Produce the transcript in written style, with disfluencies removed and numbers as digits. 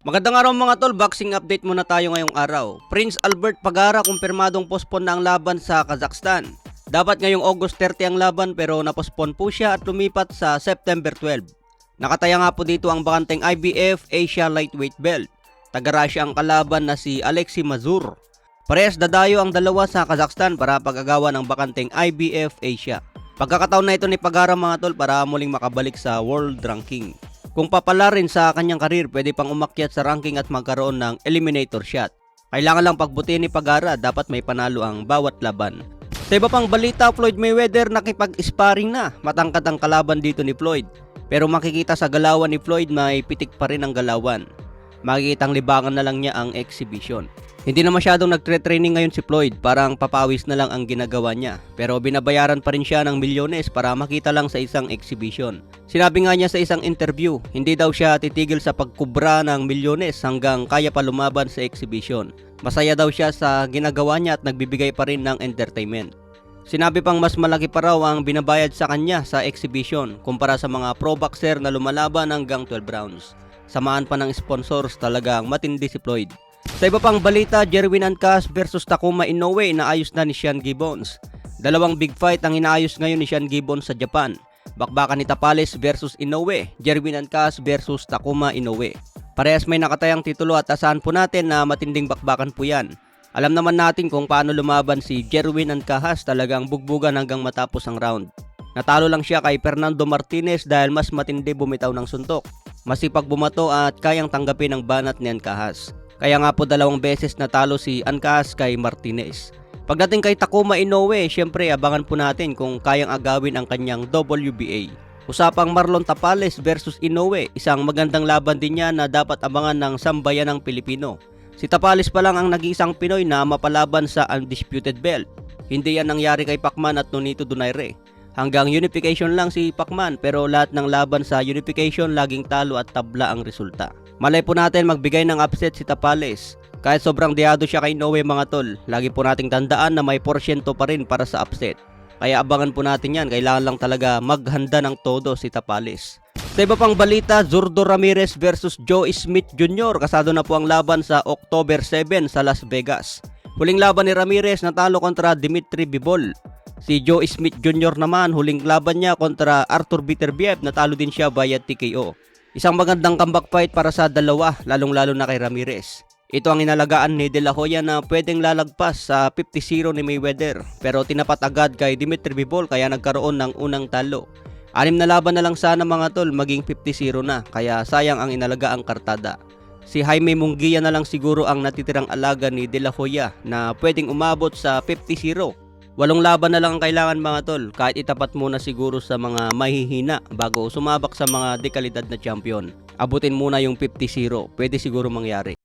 Magandang araw mga tol, boxing update muna tayo ngayong araw. Prince Albert Pagara kumpirmadong postpone na ang laban sa Kazakhstan. Dapat ngayong August 30 ang laban pero napospone po siya at lumipat sa September 12. Nakataya nga po dito ang bakanteng IBF Asia Lightweight Belt. Taga-Russia ang kalaban na si Alexei Mazur. Parehas dadayo ang dalawa sa Kazakhstan para pag-agawan ang bakanteng IBF Asia. Pagkakataon na ito ni Pagara mga tol para muling makabalik sa world ranking. Kung papala rin sa kanyang karir, pwede pang umakyat sa ranking at magkaroon ng eliminator shot. Kailangan lang pagbutihin ni Pagara, dapat may panalo ang bawat laban. Sa iba pang balita, Floyd Mayweather nakipag-sparring na. Matangkad ang kalaban dito ni Floyd. Pero makikita sa galawan ni Floyd may pitik pa rin ang galawan. Makikitang libangan na lang niya ang exhibition. Hindi na masyadong nagtre-training ngayon si Floyd, parang papawis na lang ang ginagawa niya. Pero binabayaran pa rin siya ng milyones para makita lang sa isang exhibition. Sinabi nga niya sa isang interview, hindi daw siya titigil sa pagkubra ng milyones hanggang kaya pa lumaban sa exhibition. Masaya daw siya sa ginagawa niya at nagbibigay pa rin ng entertainment. Sinabi pang mas malaki pa raw ang binabayad sa kanya sa exhibition kumpara sa mga pro boxer na lumalaban hanggang 12 rounds. Samahan pa ng sponsors, talagang matindi si Floyd. Sa iba pang balita, Jerwin Ancas versus Takuma Inoue inaayos na ni Sean Gibbons. Dalawang big fight ang inaayos ngayon ni Sean Gibbons sa Japan. Bakbakan ni Tapales versus Inoue, Jerwin Ancas versus Takuma Inoue. Parehas may nakatayang titulo at asahan po natin na matinding bakbakan po yan. Alam naman natin kung paano lumaban si Jerwin Ancas, talagang bugbugan hanggang matapos ang round. Natalo lang siya kay Fernando Martinez dahil mas matindi bumitaw ng suntok. Masipag bumato at kayang tanggapin ang banat ni Ancas. Kaya nga po dalawang beses natalo si Ancas kay Martinez. Pagdating kay Takuma Inoue, syempre abangan po natin kung kayang agawin ang kanyang WBA. Usapang Marlon Tapales versus Inoue, isang magandang laban din niya na dapat abangan ng sambayanang Pilipino. Si Tapales pa lang ang nag-iisang Pinoy na mapalaban sa undisputed belt. Hindi yan nangyari kay Pacman at Nonito Donaire. Hanggang unification lang si Pacman pero lahat ng laban sa unification laging talo at tabla ang resulta. Malay po natin magbigay ng upset si Tapales. Kahit sobrang diyado siya kay Inoue mga tol, lagi po nating tandaan na may porsyento pa rin para sa upset. Kaya abangan po natin yan, kailangan lang talaga maghanda ng todo si Tapales. Sa iba pang balita, Zurdo Ramirez versus Joe Smith Jr. Kasado na po ang laban sa October 7 sa Las Vegas. Huling laban ni Ramirez natalo kontra Dimitri Bivol. Si Joe Smith Jr. naman, huling laban niya kontra Arthur Beterbiev, natalo din siya via TKO. Isang magandang comeback fight para sa dalawa, lalong-lalo na kay Ramirez. Ito ang inalagaan ni De La Hoya na pwedeng lalagpas sa 50-0 ni Mayweather, pero tinapat agad kay Dimitri Bivol kaya nagkaroon ng unang talo. 6 na laban na lang sana mga tol, maging 50-0 na, kaya sayang ang inalagaang kartada. Si Jaime Munguia na lang siguro ang natitirang alaga ni De La Hoya na pwedeng umabot sa 50-0. 8 laban na lang ang kailangan mga tol, kahit itapat muna siguro sa mga mahihina bago sumabak sa mga dekalidad na champion. Abutin muna yung 50-0, pwede siguro mangyari.